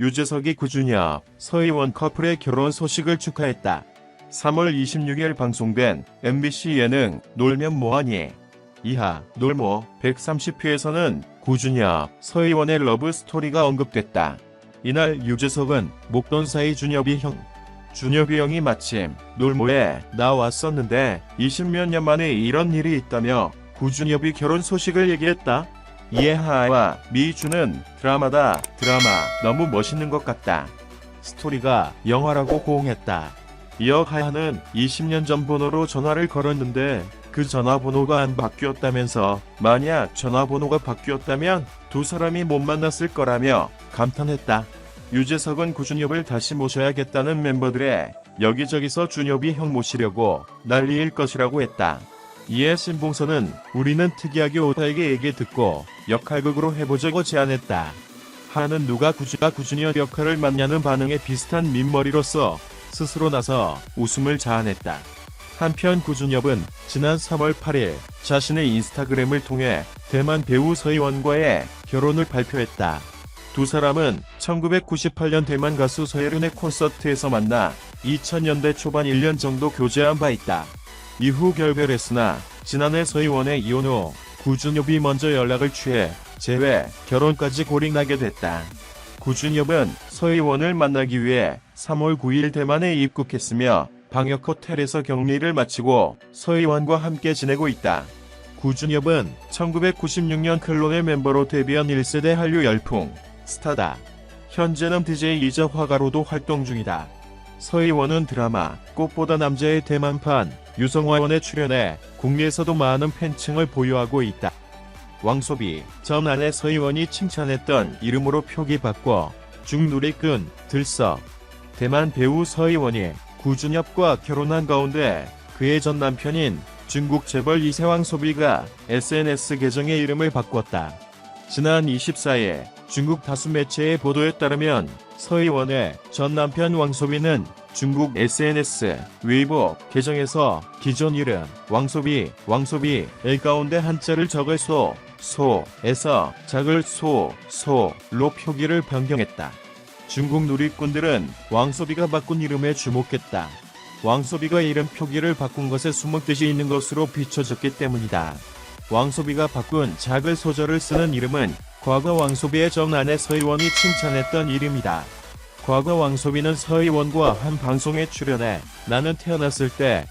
유재석이 구준엽, 서희원 커플의 결혼 소식을 축하했다. 3월 26일 방송된 MBC 예능 놀면 뭐하니? 이하 놀모 130회에서는 구준엽, 서희원의 러브 스토리가 언급됐다. 이날 유재석은 목돈 사이 준엽이 형이 마침 놀모에 나왔었는데 20몇 년 만에 이런 일이 있다며 구준엽이 결혼 소식을 얘기했다. 이에 하하와 미주는 드라마 너무 멋있는 것 같다. 스토리가 영화라고 호응했다. 이어 하하는 20년 전 번호로 전화를 걸었는데 그 전화번호가 안 바뀌었다면서 만약 전화번호가 바뀌었다면 두 사람이 못 만났을 거라며 감탄했다. 유재석은 구준엽을 다시 모셔야겠다는 멤버들의 여기저기서 준엽이 형 모시려고 난리일 것이라고 했다. 이에 신봉선은 우리는 특이하게 오타에게 얘기 듣고 역할극으로 해보자고 제안했다. 하하는 누가 구준엽 역할을 맡냐는 반응에 비슷한 민머리로서 스스로 나서 웃음을 자아냈다. 한편 구준엽은 지난 3월 8일 자신의 인스타그램을 통해 대만 배우 서희원과의 결혼을 발표했다. 두 사람은 1998년 대만 가수 서예른의 콘서트에서 만나 2000년대 초반 1년 정도 교제한 바 있다. 이후 결별했으나 지난해 서희원의 이혼 후 구준엽이 먼저 연락을 취해 재회, 결혼까지 골인하게 됐다. 구준엽은 서희원을 만나기 위해 3월 9일 대만에 입국했으며 방역 호텔에서 격리를 마치고 서희원과 함께 지내고 있다. 구준엽은 1996년 클론의 멤버로 데뷔한 1세대 한류 열풍 스타다. 현재는 DJ이자 화가로도 활동 중이다. 서희원은 드라마 꽃보다 남자의 대만판 유성화원에 출연해 국내에서도 많은 팬층을 보유하고 있다. 왕소비 전 아내 서희원이 칭찬했던 이름으로 표기 바꿔 중누리꾼 들썩. 대만 배우 서희원이 구준엽과 결혼한 가운데 그의 전 남편인 중국 재벌 이세왕소비가 SNS 계정의 이름을 바꿨다. 지난 24일 중국 다수 매체의 보도에 따르면 서희원의 전 남편 왕소비는 중국 SNS 웨이보 계정에서 기존 이름 왕소비의 가운데 한자를 적을 소에서 작을 소로 표기를 변경했다. 중국 누리꾼들은 왕소비가 바꾼 이름에 주목했다. 왕소비가 이름 표기를 바꾼 것에 숨은 뜻이 있는 것으로 비춰졌기 때문이다. 왕소비가 바꾼 작을 소절을 쓰는 이름은 과거 왕소비의 전 아내 서희원이 칭찬했던 이름이다. 과거 왕소비는 서희원과 한 방송에 출연해 나는 태어났을 때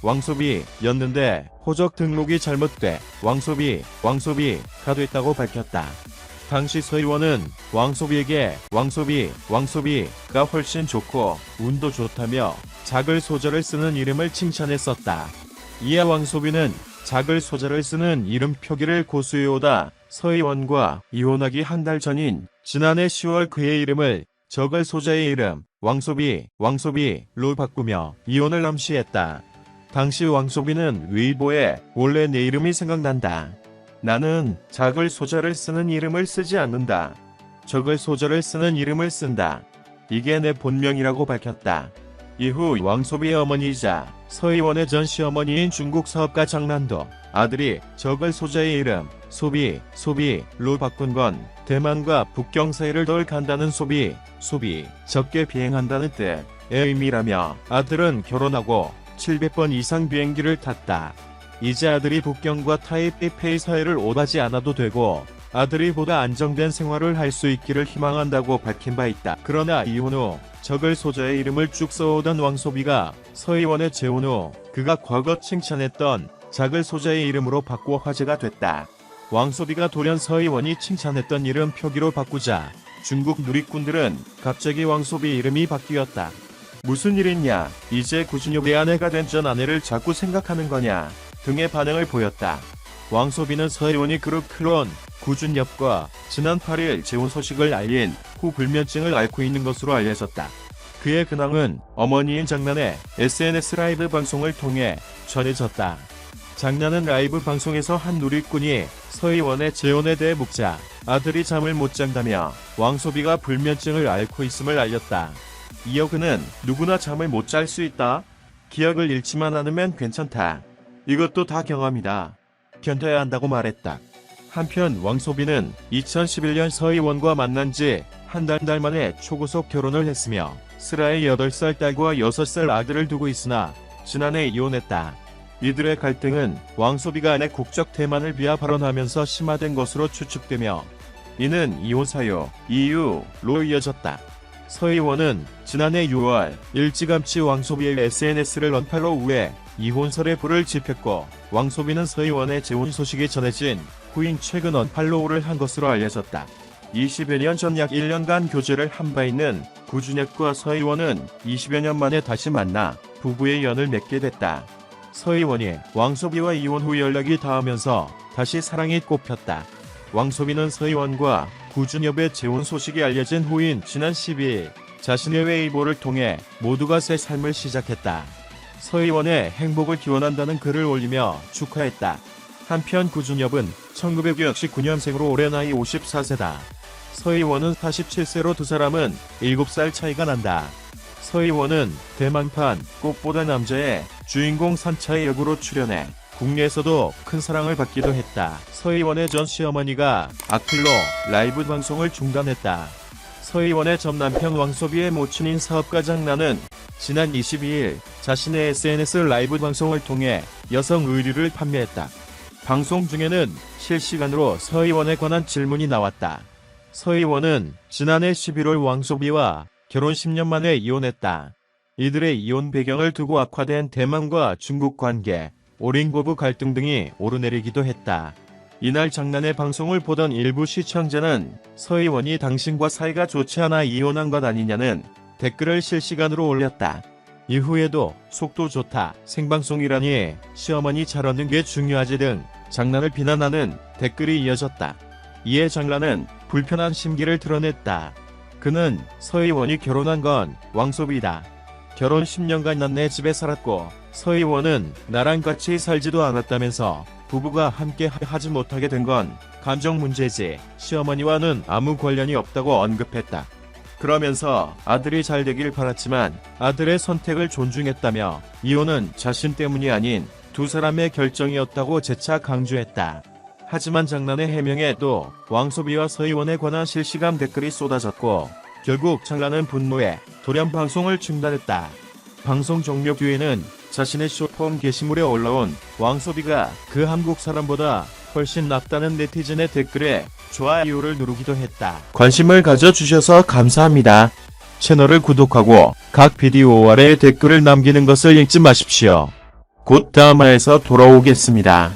왕소비였는데 호적 등록이 잘못돼 왕소비가 됐다고 밝혔다. 당시 서희원은 왕소비에게 왕소비가 훨씬 좋고 운도 좋다며 작을 소절을 쓰는 이름을 칭찬했었다. 이에 왕소비는 작을 소절을 쓰는 이름 표기를 고수해오다 서희원과 이혼하기 한 달 전인 지난해 10월 그의 이름을 적을 소자의 이름 왕소비로 바꾸며 이혼을 암시했다. 당시 왕소비는 웨이보에 원래 내 이름이 생각난다. 나는 작을 소자를 쓰는 이름을 쓰지 않는다. 적을 소자를 쓰는 이름을 쓴다. 이게 내 본명이라고 밝혔다. 이후 왕소비의 어머니이자 서희원의 전 시어머니인 중국 사업가 장난도 아들이 적을 소자의 이름 소비로 바꾼 건 대만과 북경 사이를 덜 간다는 소비 적게 비행한다는 뜻의 의미라며 아들은 결혼하고 700번 이상 비행기를 탔다. 이제 아들이 북경과 타이페이 사이를 오가지 않아도 되고 아들이 보다 안정된 생활을 할 수 있기를 희망한다고 밝힌 바 있다. 그러나 이혼 후 적을 소자의 이름을 쭉 써오던 왕소비가 서희원의 재혼 후 그가 과거 칭찬했던 작을 소자의 이름으로 바꾸어 화제가 됐다. 왕소비가 돌연 서희원이 칭찬했던 이름 표기로 바꾸자 중국 누리꾼들은 갑자기 왕소비 이름이 바뀌었다. 무슨 일 있냐? 이제 구준엽의 아내가 된 전 아내를 자꾸 생각하는 거냐? 등의 반응을 보였다. 왕소비는 서희원이 그룹 클론 구준엽과 지난 8일 재혼 소식을 알린 후 불면증을 앓고 있는 것으로 알려졌다. 그의 근황은 어머니인 장난의 SNS 라이브 방송을 통해 전해졌다. 장난은 라이브 방송에서 한 누리꾼이 서희원의 재혼에 대해 묻자 아들이 잠을 못 잔다며 왕소비가 불면증을 앓고 있음을 알렸다. 이어 그는 누구나 잠을 못 잘 수 있다. 기억을 잃지만 않으면 괜찮다. 이것도 다 경험이다. 견뎌야 한다고 말했다. 한편 왕소비는 2011년 서희원과 만난 지 한 달 만에 초고속 결혼을 했으며 슬아의 8살 딸과 6살 아들을 두고 있으나 지난해 이혼했다. 이들의 갈등은 왕소비가 아내 국적 대만을 비하 발언하면서 심화된 것으로 추측되며 이는 이혼 사유, 이유로 이어졌다. 서 의원은 지난해 6월 일찌감치 왕소비의 SNS를 언팔로우 후에 이혼설에 불을 지폈고 왕소비는 서 의원의 재혼 소식이 전해진 후인 최근 언팔로우를 한 것으로 알려졌다. 20여 년 전 약 1년간 교제를 한 바 있는 구준혁과 서 의원은 20여 년 만에 다시 만나 부부의 연을 맺게 됐다. 서 의원이 왕소비와 이혼 후 연락이 닿으면서 다시 사랑이 꽃폈다. 왕소비는 서 의원과 구준혁의 재혼 소식이 알려진 후인 지난 12일 자신의 웨이보를 통해 모두가 새 삶을 시작했다. 서 의원의 행복을 기원한다는 글을 올리며 축하했다. 한편 구준혁은 1969년생으로 올해 나이 54세다. 서 의원은 47세로 두 사람은 7살 차이가 난다. 서 의원은 대만판 꽃보다 남자의 주인공 산차의 역으로 출연해 국내에서도 큰 사랑을 받기도 했다. 서 의원의 전 시어머니가 악플로 라이브 방송을 중단했다. 서 의원의 전 남편 왕소비의 모친인 사업가 장나는 지난 22일 자신의 SNS 라이브 방송을 통해 여성 의류를 판매했다. 방송 중에는 실시간으로 서 의원에 관한 질문이 나왔다. 서 의원은 지난해 11월 왕소비와 결혼 10년 만에 이혼했다. 이들의 이혼 배경을 두고 악화된 대만과 중국 관계, 오링고부 갈등 등이 오르내리기도 했다. 이날 장난의 방송을 보던 일부 시청자는 서 의원이 당신과 사이가 좋지 않아 이혼한 것 아니냐는 댓글을 실시간으로 올렸다. 이후에도 속도 좋다, 생방송이라니 시어머니 잘 얻는 게 중요하지 등 장난을 비난하는 댓글이 이어졌다. 이에 장난은 불편한 심기를 드러냈다. 그는 서 의원이 결혼한 건 왕소비다. 결혼 10년간 난 내 집에 살았고 서 의원은 나랑 같이 살지도 않았다면서 부부가 함께 하지 못하게 된 건 감정 문제지 시어머니와는 아무 관련이 없다고 언급했다. 그러면서 아들이 잘 되길 바랐지만 아들의 선택을 존중했다며 이혼은 자신 때문이 아닌 두 사람의 결정이었다고 재차 강조했다. 하지만 장난의 해명에도 왕소비와 서 의원에 관한 실시간 댓글이 쏟아졌고 결국 장난은 분노에 돌연 방송을 중단했다. 방송 종료 뒤에는 자신의 숏폼 게시물에 올라온 왕소비가 그 한국 사람보다 훨씬 낫다는 네티즌의 댓글에 좋아요를 누르기도 했다. 관심을 가져주셔서 감사합니다. 채널을 구독하고 각 비디오 아래에 댓글을 남기는 것을 잊지 마십시오. 곧 다음 화에서 돌아오겠습니다.